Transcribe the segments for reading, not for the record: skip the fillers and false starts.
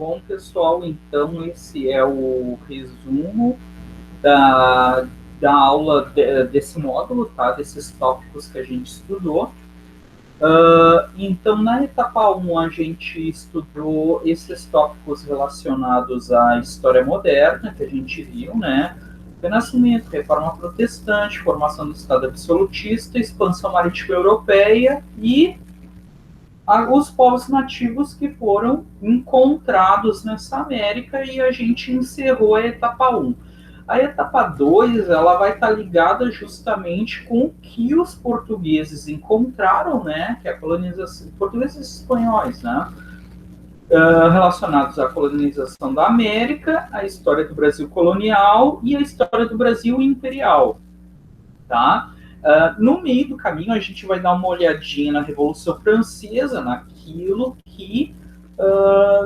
Bom, pessoal, então esse é o resumo da, da aula desse módulo, tá? Desses tópicos que a gente estudou. Então, na etapa 1, a gente estudou esses tópicos relacionados à história moderna, que a gente viu, né? Renascimento, Reforma Protestante, formação do Estado absolutista, expansão marítima europeia e os povos nativos que foram encontrados nessa América, e a gente encerrou a etapa 1. A etapa 2 ela vai estar ligada justamente com o que os portugueses encontraram, né, que é a colonização, portugueses e espanhóis, né, relacionados à colonização da América, a história do Brasil colonial e a história do Brasil imperial, tá? No meio do caminho, a gente vai dar uma olhadinha na Revolução Francesa, naquilo que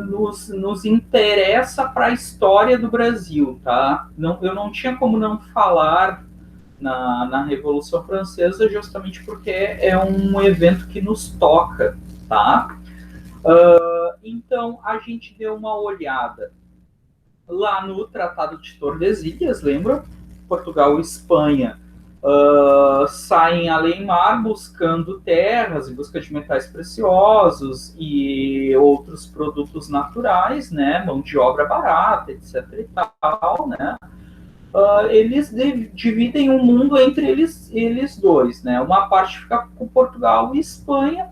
nos interessa para a história do Brasil, tá? Eu não tinha como não falar na Revolução Francesa, justamente porque é um evento que nos toca, tá? Então, a gente deu uma olhada lá no Tratado de Tordesilhas, lembra? Portugal e Espanha saem além mar buscando terras, em busca de metais preciosos e outros produtos naturais, né, mão de obra barata, etc. e tal, né. Eles dividem o mundo entre eles dois, né. Uma parte fica com Portugal e Espanha.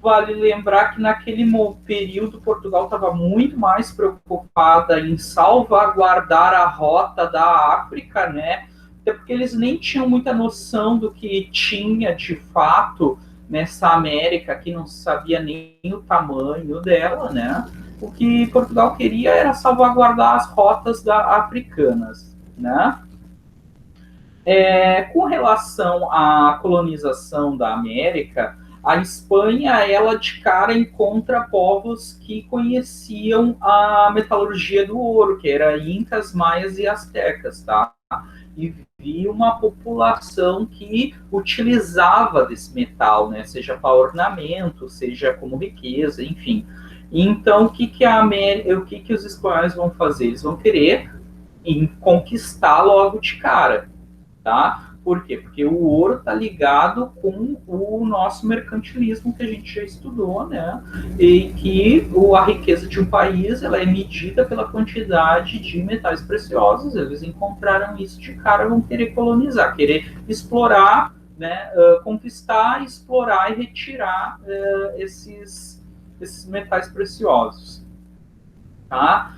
Vale lembrar que naquele período Portugal estava muito mais preocupada em salvaguardar a rota da África, né? Até porque eles nem tinham muita noção do que tinha de fato nessa América, que não sabia nem o tamanho dela, né? O que Portugal queria era salvaguardar as rotas africanas, né? Com relação à colonização da América, a Espanha, ela de cara encontra povos que conheciam a metalurgia do ouro, que era incas, maias e astecas, tá? E via uma população que utilizava desse metal, né? Seja para ornamento, seja como riqueza, enfim. Então, o que os espanhóis vão fazer? Eles vão querer conquistar logo de cara, tá? Por quê? Porque o ouro está ligado com o nosso mercantilismo que a gente já estudou, né? E que a riqueza de um país ela é medida pela quantidade de metais preciosos. Eles encontraram isso de cara, vão querer colonizar, querer explorar, né? Conquistar, explorar e retirar esses metais preciosos, tá?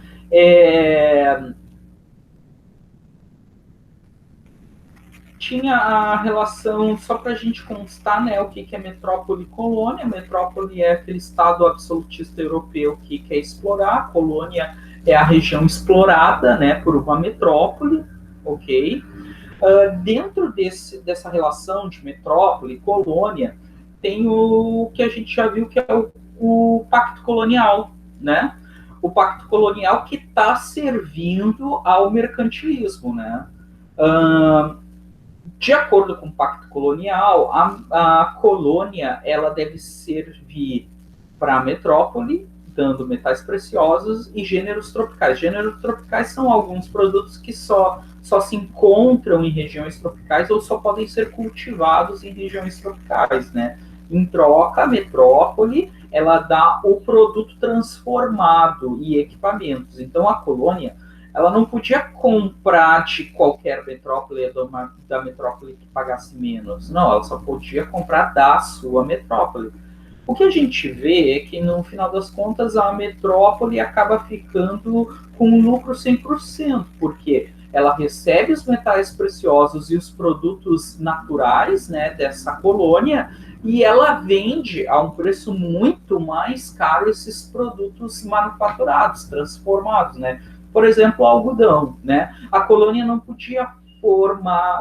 Tinha a relação, só para a gente constar, né, o que é metrópole e colônia. Metrópole é aquele estado absolutista europeu que quer explorar, a colônia é a região explorada, né, por uma metrópole, ok? Dentro dessa relação de metrópole e colônia, tem o que a gente já viu que é o pacto colonial, né? O pacto colonial que está servindo ao mercantilismo, né? De acordo com o Pacto Colonial, a colônia ela deve servir para a metrópole, dando metais preciosos e gêneros tropicais. Gêneros tropicais são alguns produtos que só se encontram em regiões tropicais ou só podem ser cultivados em regiões tropicais, né? Em troca, a metrópole ela dá o produto transformado e equipamentos. Então, a colônia ela não podia comprar de qualquer metrópole da metrópole que pagasse menos. Não, ela só podia comprar da sua metrópole. O que a gente vê é que, no final das contas, a metrópole acaba ficando com um lucro 100%, porque ela recebe os metais preciosos e os produtos naturais, né, dessa colônia, e ela vende a um preço muito mais caro esses produtos manufaturados, transformados, né? Por exemplo, o algodão, né? A colônia não podia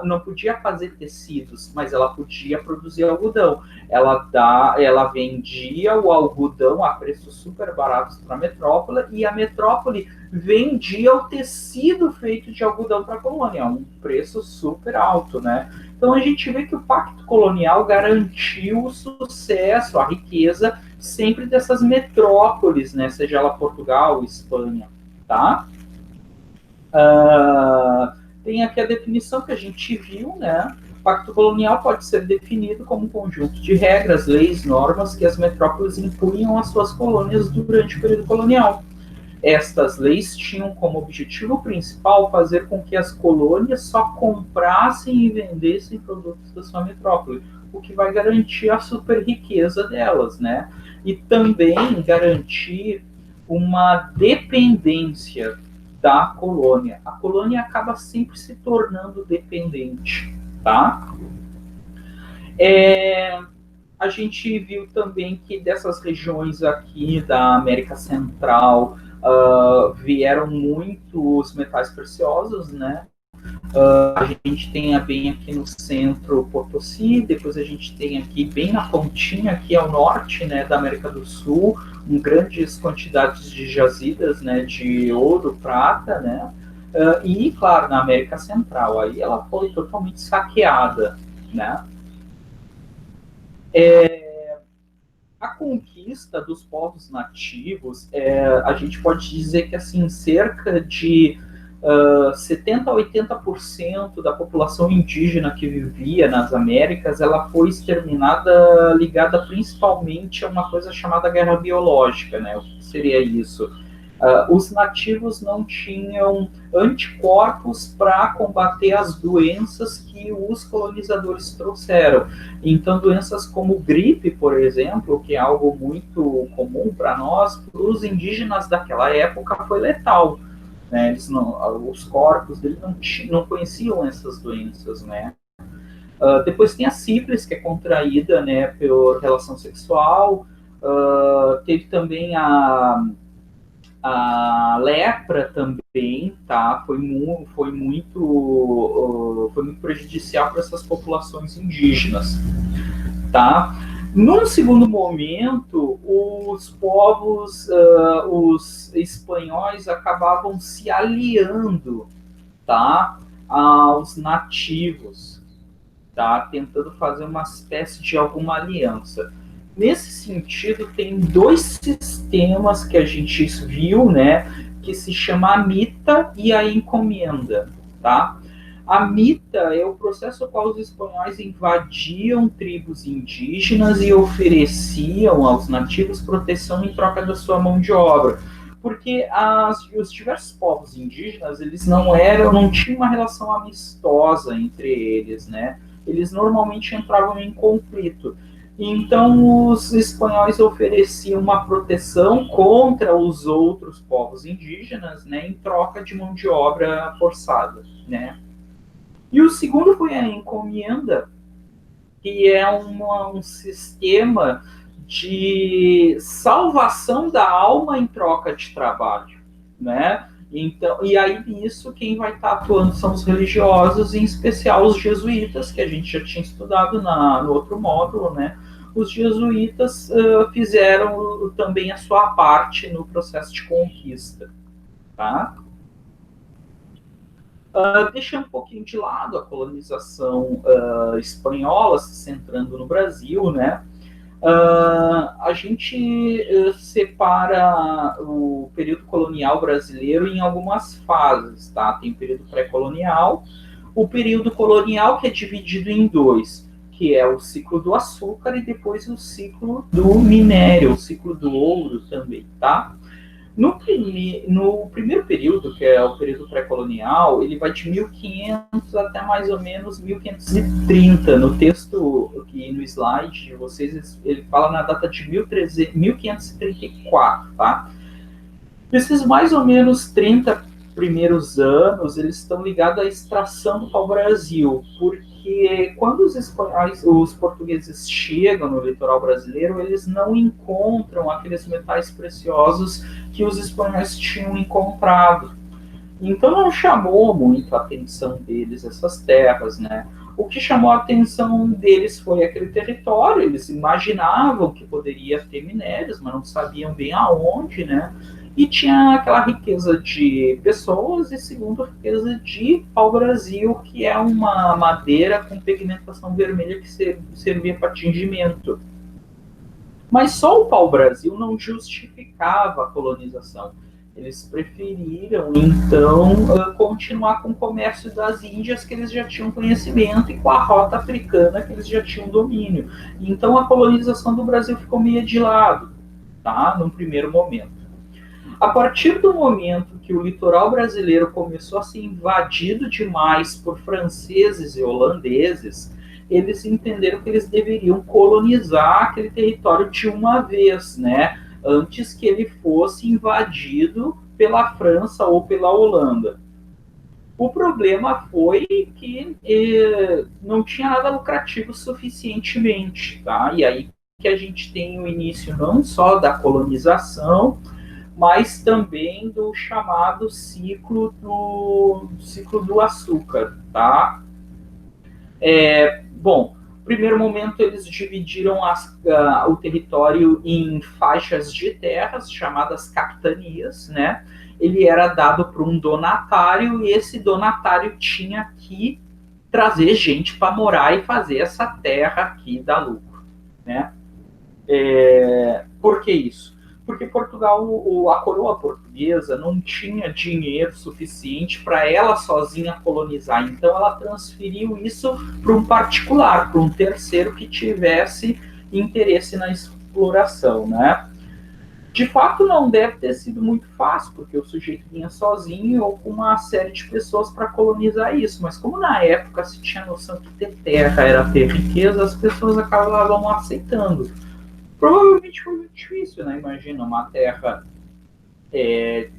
não podia fazer tecidos, mas ela podia produzir algodão. Ela vendia o algodão a preços super baratos para a metrópole, e a metrópole vendia o tecido feito de algodão para a colônia, a um preço super alto, né? Então a gente vê que o pacto colonial garantiu o sucesso, a riqueza sempre dessas metrópoles, né? Seja ela Portugal, Espanha, tá? Tem aqui a definição que a gente viu, né? O pacto colonial pode ser definido como um conjunto de regras, leis, normas que as metrópoles impunham às suas colônias durante o período colonial. Estas leis tinham como objetivo principal fazer com que as colônias só comprassem e vendessem produtos da sua metrópole, o que vai garantir a super riqueza delas, né? E também garantir uma dependência da colônia. A colônia acaba sempre se tornando dependente, tá? A gente viu também que dessas regiões aqui da América Central vieram muitos metais preciosos, né? A gente tem bem aqui no centro Potosí, depois a gente tem aqui bem na pontinha, aqui ao norte, né, da América do Sul, grandes quantidades de jazidas, né, de ouro, prata, né, e, claro, na América Central, aí ela foi totalmente saqueada, né. A conquista dos povos nativos, a gente pode dizer que, assim, cerca de 70 a 80% da população indígena que vivia nas Américas, ela foi exterminada, ligada principalmente a uma coisa chamada guerra biológica, né? O que seria isso? Os nativos não tinham anticorpos para combater as doenças que os colonizadores trouxeram. Então, doenças como gripe, por exemplo, que é algo muito comum para nós, para os indígenas daquela época foi letal. Né? Os corpos deles não conheciam essas doenças, né? Depois tem a sífilis, que é contraída, né, por relação sexual. Teve também a lepra também, tá? Foi muito prejudicial para essas populações indígenas, tá? Num segundo momento, os povos, os espanhóis acabavam se aliando, tá, aos nativos, tá, tentando fazer uma espécie de alguma aliança. Nesse sentido, tem dois sistemas que a gente viu, né, que se chama a mita e a encomenda, tá? A mita é o processo no qual os espanhóis invadiam tribos indígenas e ofereciam aos nativos proteção em troca da sua mão de obra. Porque os diversos povos indígenas, eles não tinham uma relação amistosa entre eles, né? Eles normalmente entravam em conflito. Então, os espanhóis ofereciam uma proteção contra os outros povos indígenas, né, em troca de mão de obra forçada, né? E o segundo foi a encomenda, que é um sistema de salvação da alma em troca de trabalho, né? Então, e aí nisso quem vai estar atuando são os religiosos, em especial os jesuítas, que a gente já tinha estudado no outro módulo, né? Os jesuítas fizeram também a sua parte no processo de conquista, tá? Deixando um pouquinho de lado a colonização espanhola, se centrando no Brasil, né? A gente separa o período colonial brasileiro em algumas fases, tá? Tem o período pré-colonial, o período colonial que é dividido em dois, que é o ciclo do açúcar e depois o ciclo do minério, o ciclo do ouro também, tá? No primeiro período, que é o período pré-colonial, ele vai de 1500 até mais ou menos 1530. No texto aqui no slide de vocês, ele fala na data de 1534, tá? Esses mais ou menos 30 primeiros anos, eles estão ligados à extração do pau-brasil, porque quando os espanhóis, os portugueses chegam no litoral brasileiro, eles não encontram aqueles metais preciosos que os espanhóis tinham encontrado. Então não chamou muito a atenção deles essas terras, né? O que chamou a atenção deles foi aquele território, eles imaginavam que poderia ter minérios, mas não sabiam bem aonde, né? E tinha aquela riqueza de pessoas e, segundo, a riqueza de pau-brasil, que é uma madeira com pigmentação vermelha que servia para tingimento. Mas só o pau-brasil não justificava a colonização. Eles preferiram, então, continuar com o comércio das Índias, que eles já tinham conhecimento, e com a rota africana, que eles já tinham domínio. Então, a colonização do Brasil ficou meio de lado, tá? Num primeiro momento. A partir do momento que o litoral brasileiro começou a ser invadido demais por franceses e holandeses, eles entenderam que eles deveriam colonizar aquele território de uma vez, né? Antes que ele fosse invadido pela França ou pela Holanda. O problema foi que não tinha nada lucrativo suficientemente, tá? E aí que a gente tem o início não só da colonização, mas também do chamado ciclo do açúcar, tá? Bom, no primeiro momento eles dividiram o território em faixas de terras, chamadas capitanias, né? Ele era dado por um donatário e esse donatário tinha que trazer gente para morar e fazer essa terra aqui dar lucro, né? Por que isso? Porque Portugal, a coroa portuguesa, não tinha dinheiro suficiente para ela sozinha colonizar. Então, ela transferiu isso para um particular, para um terceiro que tivesse interesse na exploração, né? De fato, não deve ter sido muito fácil, porque o sujeito vinha sozinho ou com uma série de pessoas para colonizar isso. Mas como na época se tinha noção que ter terra era ter riqueza, as pessoas acabavam aceitando. Provavelmente foi muito difícil, né? Imagina uma terra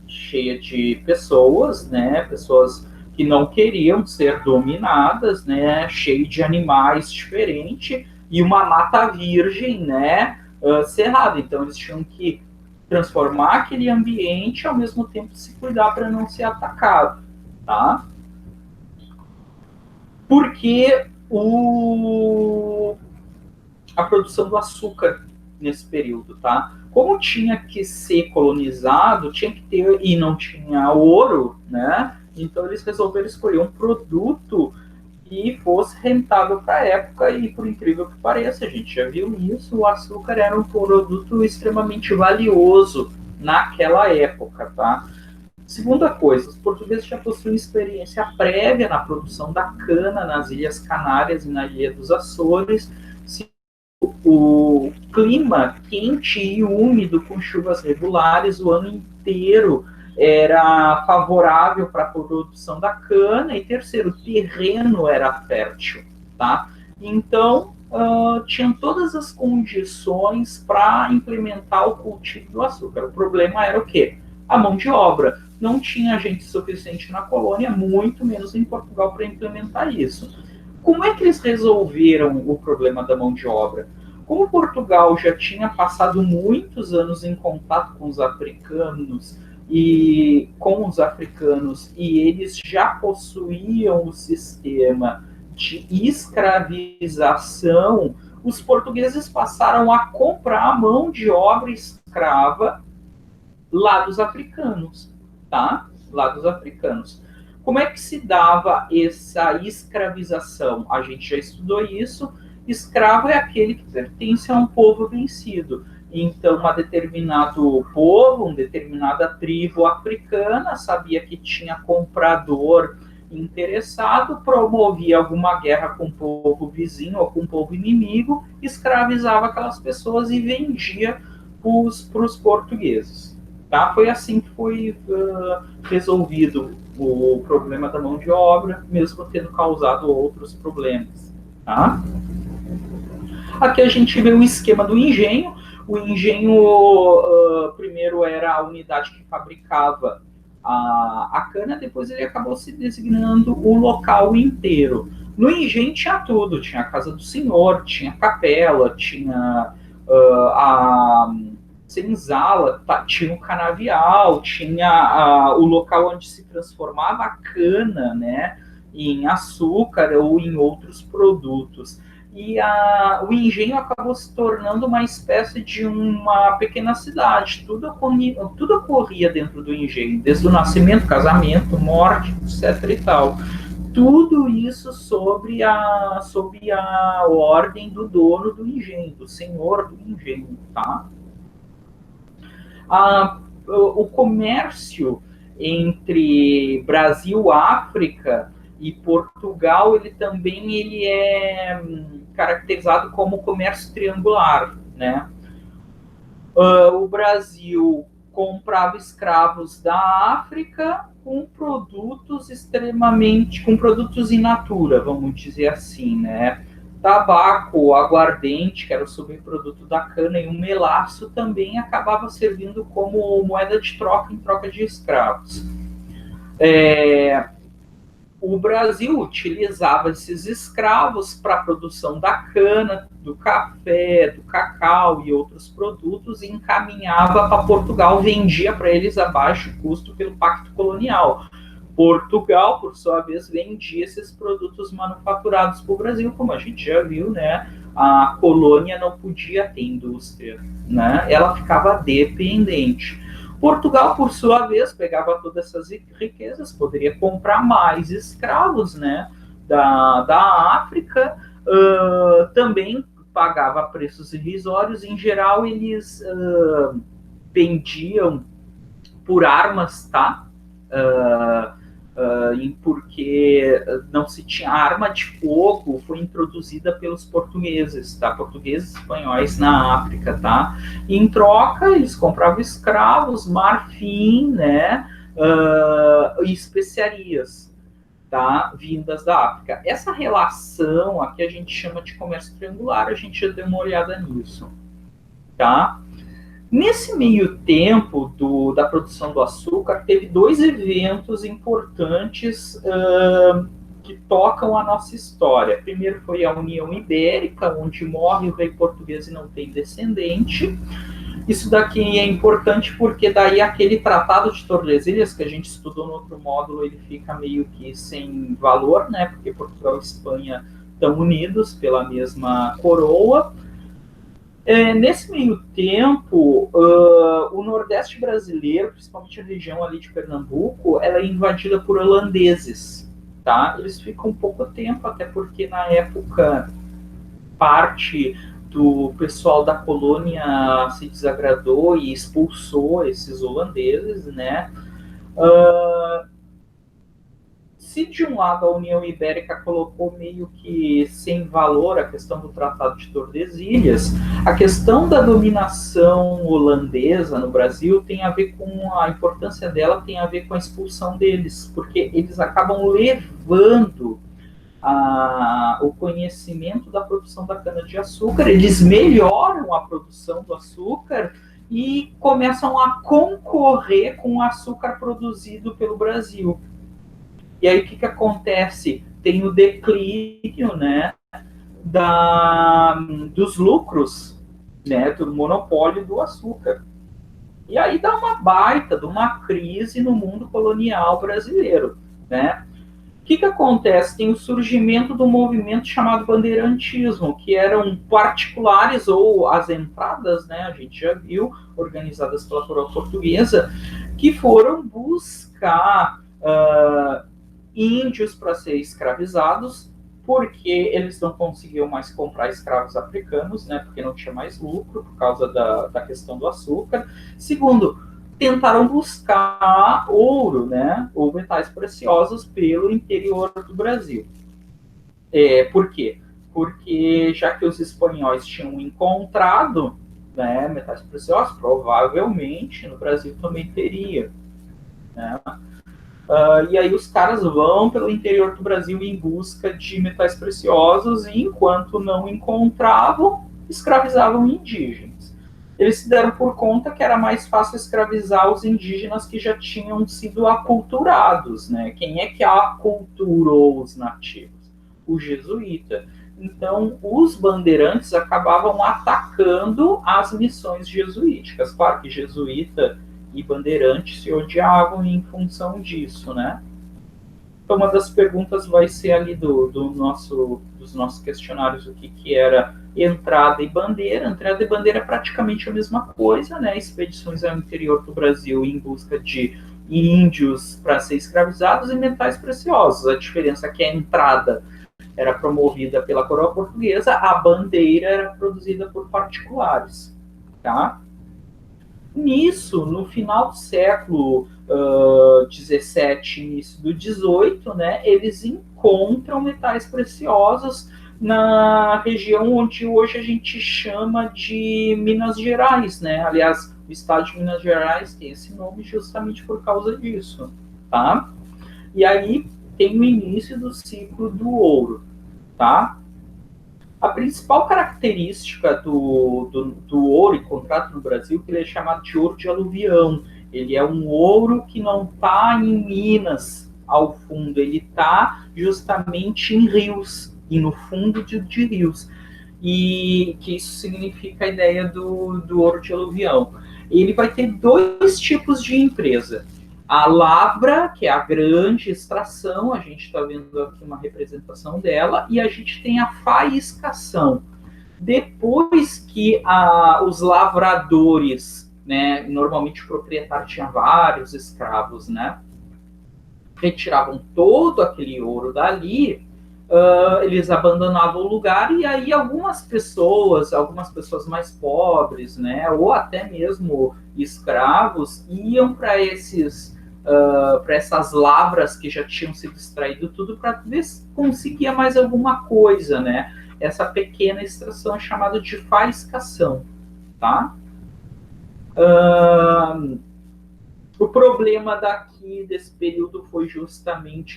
cheia de pessoas, né? Pessoas que não queriam ser dominadas, né? Cheio de animais diferentes e uma mata virgem, né? Cerrada. Então eles tinham que transformar aquele ambiente e ao mesmo tempo se cuidar para não ser atacado, tá? Porque a produção do açúcar nesse período, tá? Como tinha que ser colonizado, tinha que ter, e não tinha ouro, né? Então eles resolveram escolher um produto que fosse rentável para a época e, por incrível que pareça, a gente já viu isso, o açúcar era um produto extremamente valioso naquela época, tá? Segunda coisa, os portugueses já possuem experiência prévia na produção da cana nas Ilhas Canárias e na Ilha dos Açores. O clima quente e úmido, com chuvas regulares o ano inteiro, era favorável para a produção da cana. E terceiro, o terreno era fértil, tá? Então, tinham todas as condições para implementar o cultivo do açúcar. O problema era o quê? A mão de obra. Não tinha gente suficiente na colônia, muito menos em Portugal, para implementar isso. Como é que eles resolveram o problema da mão de obra? Como Portugal já tinha passado muitos anos em contato com os africanos e eles já possuíam o sistema de escravização, os portugueses passaram a comprar a mão de obra escrava lá dos africanos, tá? Lá dos africanos. Como é que se dava essa escravização? A gente já estudou isso. Escravo é aquele que pertence a um povo vencido. Então, um determinado povo, uma determinada tribo africana sabia que tinha comprador interessado, promovia alguma guerra com o povo vizinho ou com o povo inimigo, escravizava aquelas pessoas e vendia para os portugueses. Tá? Foi assim que foi resolvido o problema da mão de obra, mesmo tendo causado outros problemas. Tá? Aqui a gente vê o esquema do engenho. O engenho, primeiro, era a unidade que fabricava a cana, depois ele acabou se designando o local inteiro. No engenho tinha tudo, tinha a casa do senhor, tinha a capela, tinha a senzala, tinha o canavial, tinha o local onde se transformava a cana, né, em açúcar ou em outros produtos. e o engenho acabou se tornando uma espécie de uma pequena cidade. Tudo ocorria dentro do engenho, desde o nascimento, casamento, morte, etc. e tal. Tudo isso sob a ordem do dono do engenho, do senhor do engenho, tá? O comércio entre Brasil, África e Portugal, ele é caracterizado como comércio triangular, né? O Brasil comprava escravos da África com produtos in natura, vamos dizer assim, né? Tabaco, aguardente, que era o subproduto da cana, e o melaço também acabava servindo como moeda de troca em troca de escravos. O Brasil utilizava esses escravos para a produção da cana, do café, do cacau e outros produtos e encaminhava para Portugal, vendia para eles a baixo custo pelo Pacto Colonial. Portugal, por sua vez, vendia esses produtos manufaturados para o Brasil, como a gente já viu, né? A colônia não podia ter indústria, né? Ela ficava dependente. Portugal, por sua vez, pegava todas essas riquezas, poderia comprar mais escravos, né, da África, também pagava preços irrisórios. Em geral, eles vendiam por armas, tá? Porque não se tinha arma de fogo, foi introduzida pelos portugueses, tá? Portugueses e espanhóis na África, tá? E em troca, eles compravam escravos, marfim, né? E especiarias, tá? Vindas da África. Essa relação aqui a gente chama de comércio triangular, a gente já deu uma olhada nisso, tá? Nesse meio tempo da produção do açúcar, teve dois eventos importantes que tocam a nossa história. Primeiro foi a União Ibérica, onde morre o rei português e não tem descendente. Isso daqui é importante porque daí aquele Tratado de Tordesilhas, que a gente estudou no outro módulo, ele fica meio que sem valor, né? Porque Portugal e Espanha estão unidos pela mesma coroa. Nesse meio tempo, o Nordeste brasileiro, principalmente a região ali de Pernambuco, ela é invadida por holandeses, tá? Eles ficam pouco tempo, até porque na época parte do pessoal da colônia se desagradou e expulsou esses holandeses, né? Se de um lado a União Ibérica colocou meio que sem valor a questão do Tratado de Tordesilhas, a questão da dominação holandesa no Brasil tem a ver com a importância dela, tem a ver com a expulsão deles, porque eles acabam levando o conhecimento da produção da cana-de-açúcar, eles melhoram a produção do açúcar e começam a concorrer com o açúcar produzido pelo Brasil. E aí o que acontece? Tem o declínio, né, dos lucros, né, do monopólio do açúcar. E aí dá uma baita de uma crise no mundo colonial brasileiro, né? O que acontece? Tem o surgimento do movimento chamado bandeirantismo, que eram particulares ou as entradas, né, a gente já viu, organizadas pela coroa portuguesa, que foram buscar índios para ser escravizados, porque eles não conseguiam mais comprar escravos africanos, né, porque não tinha mais lucro por causa da questão do açúcar. Segundo, tentaram buscar ouro, né, ou metais preciosos pelo interior do Brasil. Por quê? Porque já que os espanhóis tinham encontrado, né, metais preciosos, provavelmente no Brasil também teria, né? E aí os caras vão pelo interior do Brasil em busca de metais preciosos e enquanto não encontravam, escravizavam indígenas. Eles se deram por conta que era mais fácil escravizar os indígenas que já tinham sido aculturados, né? Quem é que aculturou os nativos? O jesuíta. Então, os bandeirantes acabavam atacando as missões jesuíticas. Claro que jesuíta e bandeirantes se odiavam em função disso, né? Então, uma das perguntas vai ser ali dos dos nossos questionários o que era entrada e bandeira. Entrada e bandeira é praticamente a mesma coisa, né? Expedições ao interior do Brasil em busca de índios para ser escravizados e metais preciosos. A diferença é que a entrada era promovida pela coroa portuguesa, a bandeira era produzida por particulares, tá? Nisso, no final do século XVII, início do XVIII, né, eles encontram metais preciosos na região onde hoje a gente chama de Minas Gerais, né? Aliás, o estado de Minas Gerais tem esse nome justamente por causa disso, tá? E aí tem o início do ciclo do ouro, tá? A principal característica do ouro encontrado no Brasil é que ele é chamado de ouro de aluvião. Ele é um ouro que não está em minas ao fundo, ele está justamente em rios e no fundo de rios. E que isso significa a ideia do ouro de aluvião. Ele vai ter dois tipos de empresa. A lavra, que é a grande extração, a gente está vendo aqui uma representação dela, e a gente tem a faiscação. Depois que os lavradores, né, normalmente o proprietário tinha vários escravos, né, retiravam todo aquele ouro dali, eles abandonavam o lugar, e aí algumas pessoas mais pobres, né, ou até mesmo escravos, iam para essas lavras que já tinham sido extraído tudo para ver se conseguia mais alguma coisa, né? Essa pequena extração é chamada de faiscação, tá? O problema desse período foi justamente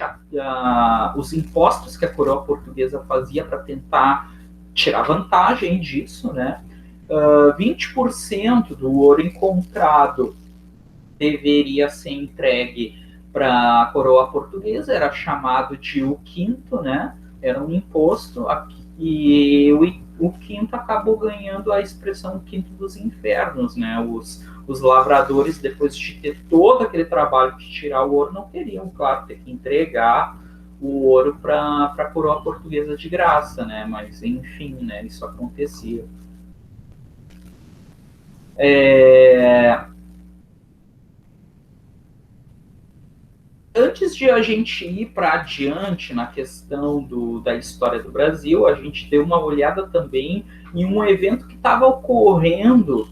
os impostos que a coroa portuguesa fazia para tentar tirar vantagem disso, né? 20% do ouro encontrado deveria ser entregue para a coroa portuguesa, era chamado de o quinto, né? Era um imposto, e o quinto acabou ganhando a expressão quinto dos infernos, né? Os lavradores, depois de ter todo aquele trabalho de tirar o ouro, não queriam, claro, ter que entregar o ouro para a coroa portuguesa de graça, né? Mas, enfim, né? Isso acontecia. Antes de a gente ir para adiante na questão da história do Brasil, a gente deu uma olhada também em um evento que estava ocorrendo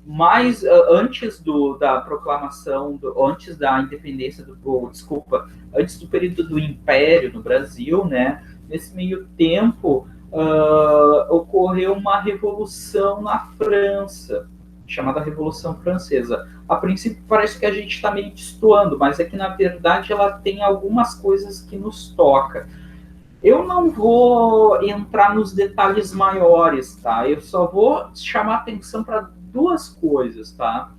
mais antes da proclamação, antes da independência antes do período do Império no Brasil, né? Nesse meio tempo, ocorreu uma revolução na França, chamada Revolução Francesa. A princípio parece que a gente está meio destoando, mas é que na verdade ela tem algumas coisas que nos toca. Eu não vou entrar nos detalhes maiores, tá? Eu só vou chamar atenção para duas coisas, tá?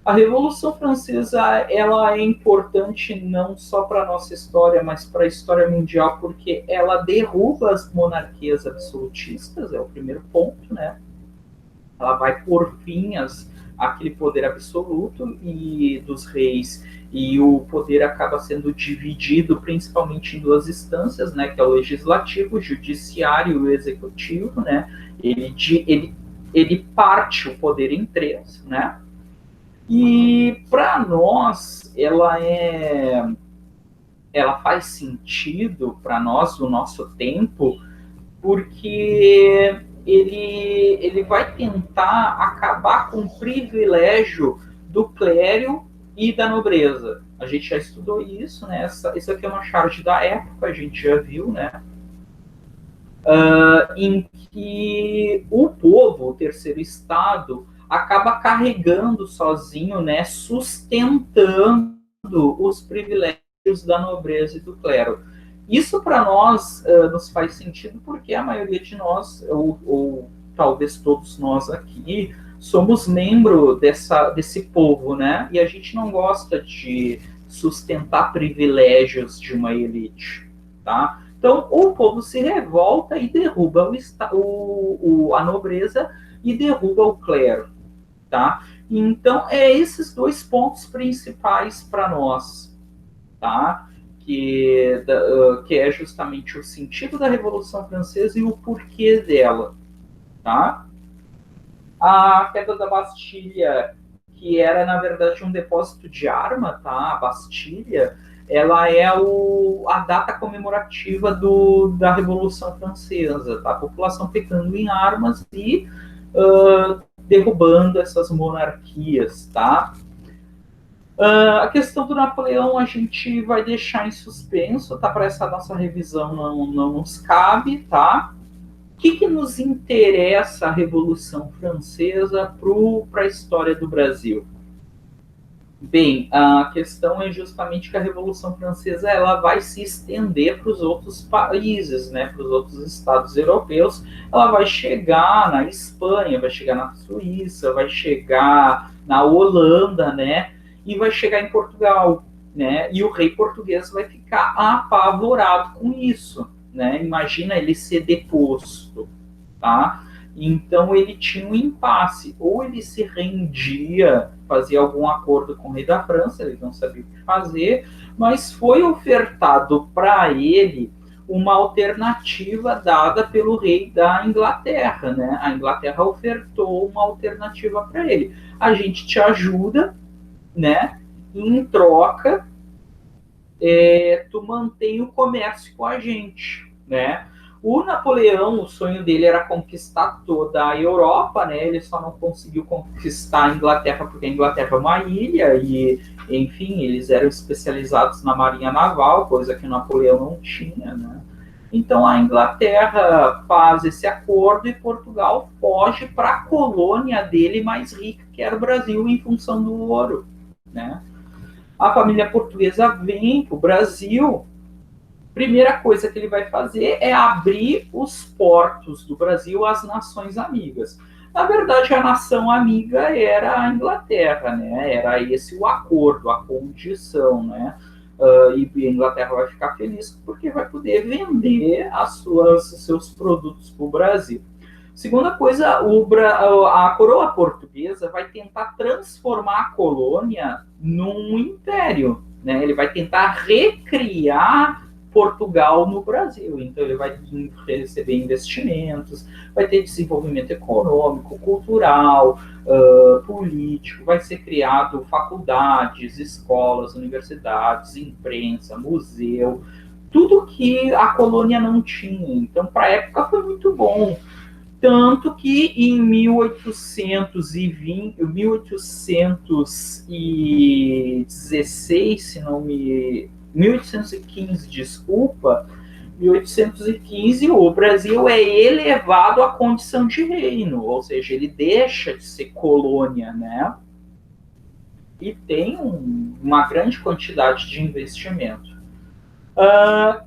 A Revolução Francesa, ela é importante não só para a nossa história, mas para a história mundial, porque ela derruba as monarquias absolutistas, é o primeiro ponto, né? Ela vai por fim àquele poder absoluto e dos reis, e o poder acaba sendo dividido principalmente em duas instâncias, né, que é o legislativo, o judiciário e o executivo, né? Ele parte o poder em três, né? E para nós ela faz sentido para nós o nosso tempo, porque ele vai tentar acabar com o privilégio do clero e da nobreza. A gente já estudou isso, né? Isso aqui é uma charge da época, a gente já viu, né? Em que o povo, o terceiro estado, acaba carregando sozinho, né? Sustentando os privilégios da nobreza e do clero. Isso para nós nos faz sentido porque a maioria de nós, ou talvez todos nós aqui, somos membro desse povo, né? E a gente não gosta de sustentar privilégios de uma elite, tá? Então, o povo se revolta e derruba a nobreza e derruba o clero, tá? Então, esses dois pontos principais para nós, tá? que é justamente o sentido da Revolução Francesa e o porquê dela, tá? A queda da Bastilha, que era, na verdade, um depósito de arma, tá? A Bastilha, ela é a data comemorativa da Revolução Francesa, tá? A população pegando em armas e derrubando essas monarquias, tá? A questão do Napoleão a gente vai deixar em suspenso, tá? Para essa nossa revisão não nos cabe, tá? O que nos interessa a Revolução Francesa para a história do Brasil? Bem, a questão é justamente que a Revolução Francesa ela vai se estender para os outros países, né, para os outros estados europeus. Ela vai chegar na Espanha, vai chegar na Suíça, vai chegar na Holanda, né, e vai chegar em Portugal, né, e o rei português vai ficar apavorado com isso, né. Imagina ele ser deposto, tá? Então ele tinha um impasse, ou ele se rendia, fazia algum acordo com o rei da França, ele não sabia o que fazer, mas foi ofertado para ele uma alternativa dada pelo rei da Inglaterra, né? A Inglaterra ofertou uma alternativa para ele. A gente te ajuda, né? E em troca, tu mantém o comércio com a gente, né? O Napoleão, o sonho dele era conquistar toda a Europa, né? Ele só não conseguiu conquistar a Inglaterra porque a Inglaterra é uma ilha e, enfim, eles eram especializados na marinha naval, coisa que o Napoleão não tinha, né? Então a Inglaterra faz esse acordo e Portugal foge para a colônia dele mais rica, que era o Brasil, em função do ouro, né? A família portuguesa vem para o Brasil. Primeira coisa que ele vai fazer é abrir os portos do Brasil às nações amigas. Na verdade, a nação amiga era a Inglaterra, né? Era esse o acordo, a condição, né? E a Inglaterra vai ficar feliz porque vai poder vender seus produtos para o Brasil. Segunda coisa, a coroa portuguesa vai tentar transformar a colônia num império, né? Ele vai tentar recriar Portugal no Brasil. Então ele vai receber investimentos, vai ter desenvolvimento econômico, cultural, político, vai ser criado faculdades, escolas, universidades, imprensa, museu, tudo que a colônia não tinha. Então, para a época foi muito bom. Tanto que em 1816, se não me 1815, desculpa, 1815 o Brasil é elevado à condição de reino, ou seja, ele deixa de ser colônia, né? E tem uma grande quantidade de investimento.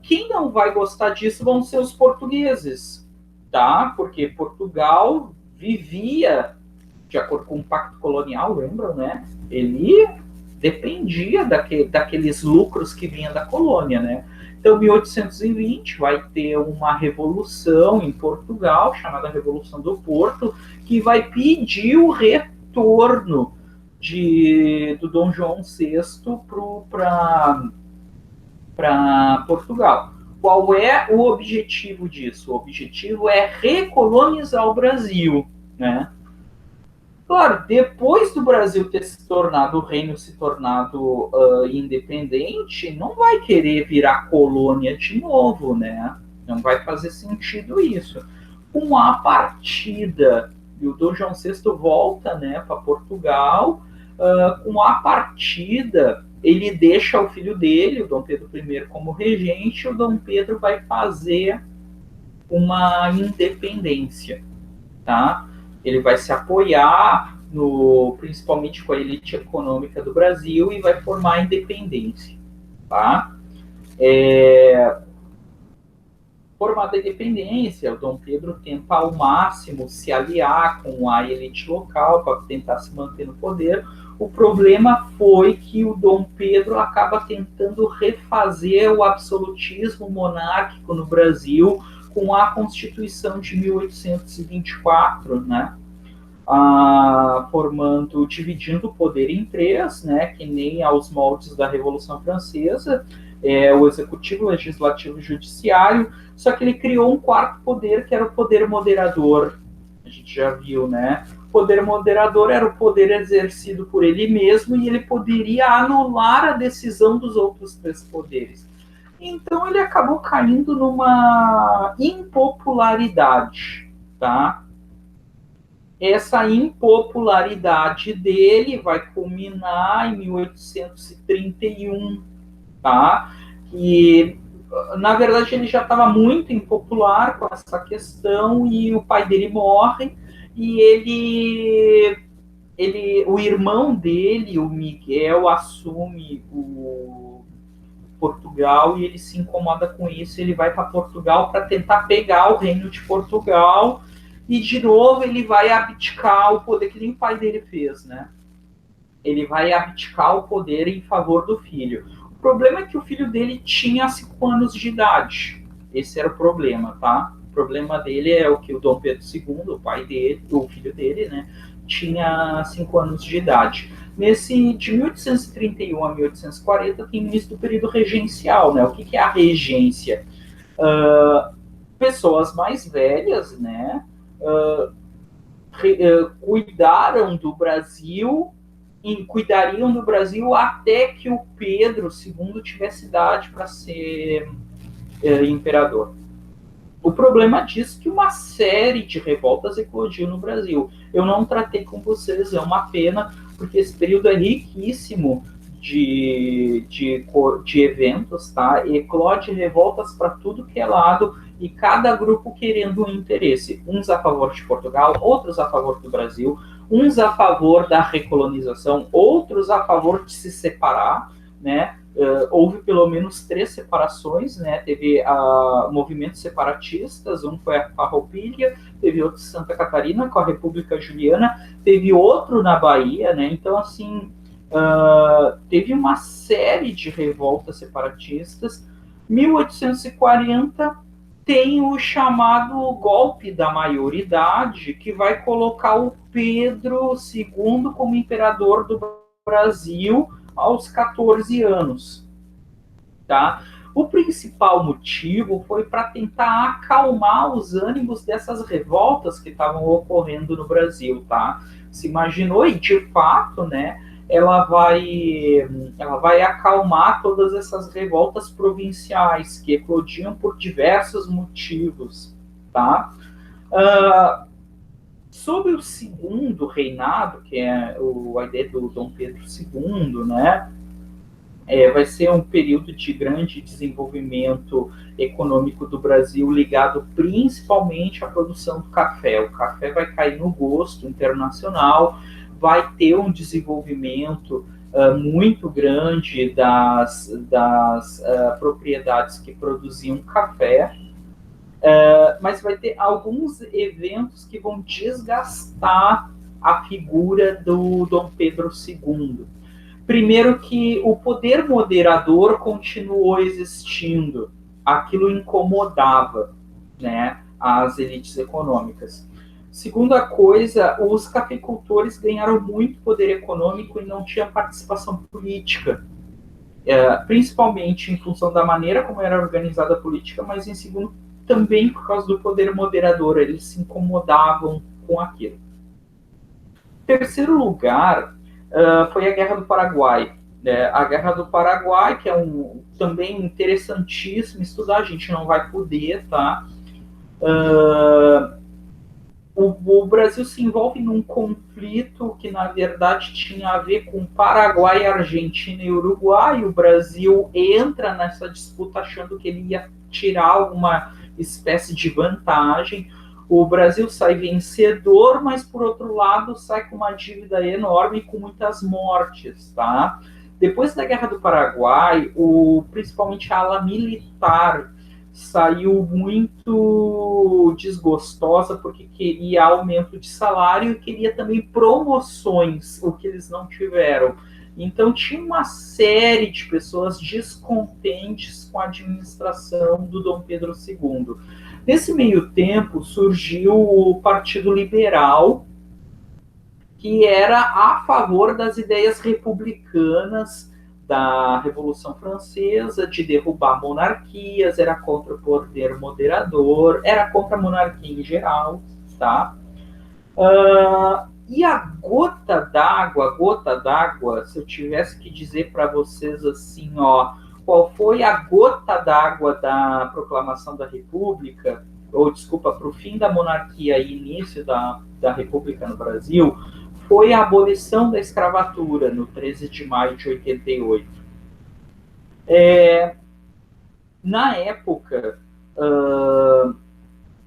Quem não vai gostar disso vão ser os portugueses, tá? Porque Portugal vivia de acordo com o Pacto Colonial, lembram, né? Ele dependia daqueles lucros que vinham da colônia, né? Então, em 1820, vai ter uma revolução em Portugal, chamada Revolução do Porto, que vai pedir o retorno do Dom João VI para Portugal. Qual é o objetivo disso? O objetivo é recolonizar o Brasil, né? Claro, depois do Brasil ter se tornado, o reino se tornado independente, não vai querer virar colônia de novo, né? Não vai fazer sentido isso. Com a partida, e o Dom João VI volta, né, para Portugal, com a partida, ele deixa o filho dele, o Dom Pedro I, como regente, e o Dom Pedro vai fazer uma independência, tá? Ele vai se apoiar principalmente com a elite econômica do Brasil e vai formar a independência, tá? Formada a independência, o Dom Pedro tenta ao máximo se aliar com a elite local para tentar se manter no poder. O problema foi que o Dom Pedro acaba tentando refazer o absolutismo monárquico no Brasil com a Constituição de 1824, né? Dividindo o poder em três, né? Que nem aos moldes da Revolução Francesa. o executivo, legislativo e judiciário, só que ele criou um quarto poder, que era o poder moderador. A gente já viu, né? O poder moderador era o poder exercido por ele mesmo e ele poderia anular a decisão dos outros três poderes. Então ele acabou caindo numa impopularidade, tá? Essa impopularidade dele vai culminar em 1831, tá? Que, na verdade, ele já estava muito impopular com essa questão e o pai dele morre e o irmão dele, o Miguel, assume o Portugal e ele se incomoda com isso. Ele vai para Portugal para tentar pegar o reino de Portugal e, de novo, ele vai abdicar o poder que nem o pai dele fez, né? Ele vai abdicar o poder em favor do filho. O problema é que o filho dele tinha 5 anos de idade. Esse era o problema, tá? O problema dele é o que o Dom Pedro II, o pai dele, o filho dele, né, tinha 5 anos de idade. Nesse, de 1831 a 1840, tem o início do período regencial, né? O que é a regência? Pessoas mais velhas, né, cuidariam do Brasil até que o Pedro II tivesse idade para ser imperador. O problema disso é que uma série de revoltas eclodiu no Brasil. Eu não tratei com vocês, é uma pena, porque esse período é riquíssimo de eventos, tá? Eclode revoltas para tudo que é lado e cada grupo querendo um interesse. Uns a favor de Portugal, outros a favor do Brasil, uns a favor da recolonização, outros a favor de se separar, né? Houve pelo menos 3 separações, né? Teve movimentos separatistas, um foi a Farroupilha, teve outro em Santa Catarina com a República Juliana, teve outro na Bahia, né? Então, assim, teve uma série de revoltas separatistas. 1840 tem o chamado golpe da maioridade, que vai colocar o Pedro II como imperador do Brasil aos 14 anos, tá? O principal motivo foi para tentar acalmar os ânimos dessas revoltas que estavam ocorrendo no Brasil, tá? Se imaginou, e de fato, né, ela vai acalmar todas essas revoltas provinciais que eclodiam por diversos motivos, tá? Sob o segundo reinado, que é a ideia do Dom Pedro II, né, vai ser um período de grande desenvolvimento econômico do Brasil, ligado principalmente à produção do café. O café vai cair no gosto internacional, vai ter um desenvolvimento muito grande das propriedades que produziam café, mas vai ter alguns eventos que vão desgastar a figura do Dom Pedro II. Primeiro, que o poder moderador continuou existindo. Aquilo incomodava, né, as elites econômicas. Segunda coisa, os cafeicultores ganharam muito poder econômico e não tinha participação política, principalmente em função da maneira como era organizada a política, mas em segundo também por causa do poder moderador, eles se incomodavam com aquilo. Terceiro lugar, foi a Guerra do Paraguai. A Guerra do Paraguai, que é também interessantíssimo estudar, a gente não vai poder, tá? O Brasil se envolve num conflito que, na verdade, tinha a ver com Paraguai, Argentina e Uruguai. O Brasil entra nessa disputa achando que ele ia tirar alguma espécie de vantagem. O Brasil sai vencedor, mas, por outro lado, sai com uma dívida enorme e com muitas mortes, tá? Depois da Guerra do Paraguai, principalmente a ala militar saiu muito desgostosa porque queria aumento de salário e queria também promoções, o que eles não tiveram. Então tinha uma série de pessoas descontentes com a administração do Dom Pedro II. Nesse meio tempo surgiu o Partido Liberal, que era a favor das ideias republicanas da Revolução Francesa, de derrubar monarquias, era contra o poder moderador, era contra a monarquia em geral, tá? E a gota d'água, se eu tivesse que dizer para vocês assim, ó, qual foi a gota d'água da proclamação da República, ou desculpa, para o fim da monarquia e início da República no Brasil, foi a abolição da escravatura, no 13 de maio de 88. Na época,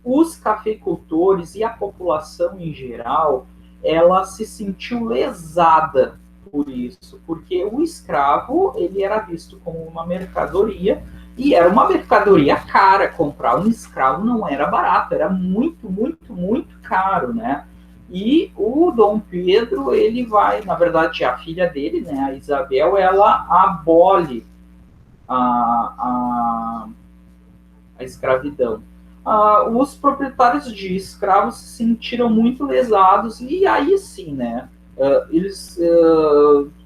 os cafeicultores e a população em geral, ela se sentiu lesada por isso, porque o escravo ele era visto como uma mercadoria e era uma mercadoria cara. Comprar um escravo não era barato, era muito, muito, muito caro, né? E o Dom Pedro, ele vai, na verdade, a filha dele, né, a Isabel, ela abole a escravidão. Os proprietários de escravos se sentiram muito lesados e aí sim, né, eles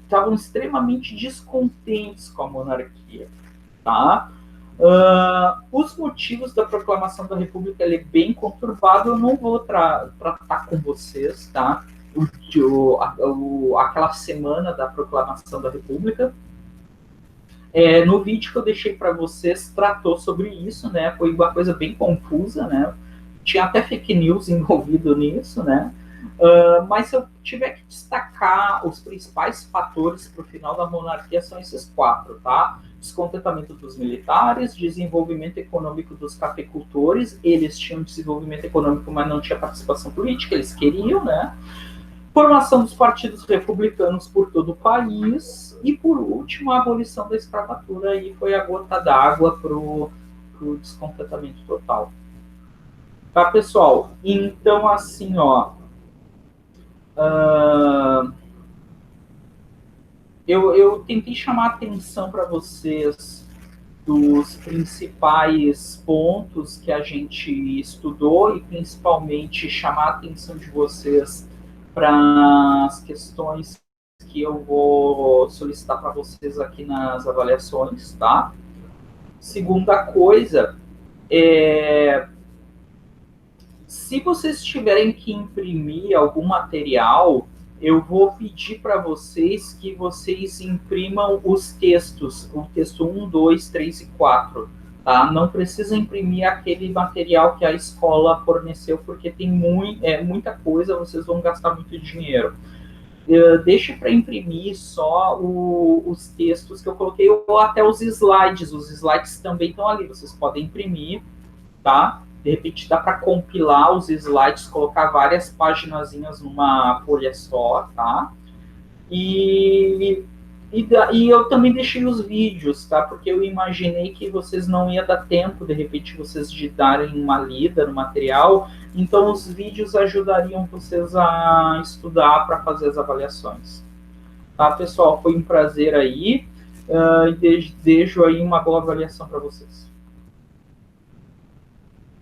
estavam extremamente descontentes com a monarquia, tá? Os motivos da proclamação da República ele é bem conturbado, eu não vou tratar com vocês, tá? Aquela semana da proclamação da República. No vídeo que eu deixei para vocês, tratou sobre isso, né? Foi uma coisa bem confusa, né? Tinha até fake news envolvido nisso, né? Mas se eu tiver que destacar os principais fatores para o final da monarquia, são esses 4, tá? Descontentamento dos militares, desenvolvimento econômico dos cafeicultores, eles tinham desenvolvimento econômico, mas não tinha participação política, eles queriam, né? Formação dos partidos republicanos por todo o país e, por último, a abolição da escravatura. Aí foi a gota d'água para o descontentamento total. Tá, pessoal? Então, assim, ó, eu tentei chamar a atenção para vocês dos principais pontos que a gente estudou e, principalmente, chamar a atenção de vocês para as questões que eu vou solicitar para vocês aqui nas avaliações, tá? Segunda coisa, se vocês tiverem que imprimir algum material, eu vou pedir para vocês que vocês imprimam os textos, o texto 1, 2, 3 e 4. Tá? Não precisa imprimir aquele material que a escola forneceu, porque tem muita coisa, vocês vão gastar muito dinheiro. Deixe para imprimir só os textos que eu coloquei, ou até os slides. Os slides também estão ali, vocês podem imprimir, tá? De repente dá para compilar os slides, colocar várias paginazinhas numa folha só, tá? E eu também deixei os vídeos, tá? Porque eu imaginei que vocês não ia dar tempo, de repente, vocês de darem uma lida no material. Então, os vídeos ajudariam vocês a estudar para fazer as avaliações. Tá, pessoal? Foi um prazer aí. E desejo aí uma boa avaliação para vocês.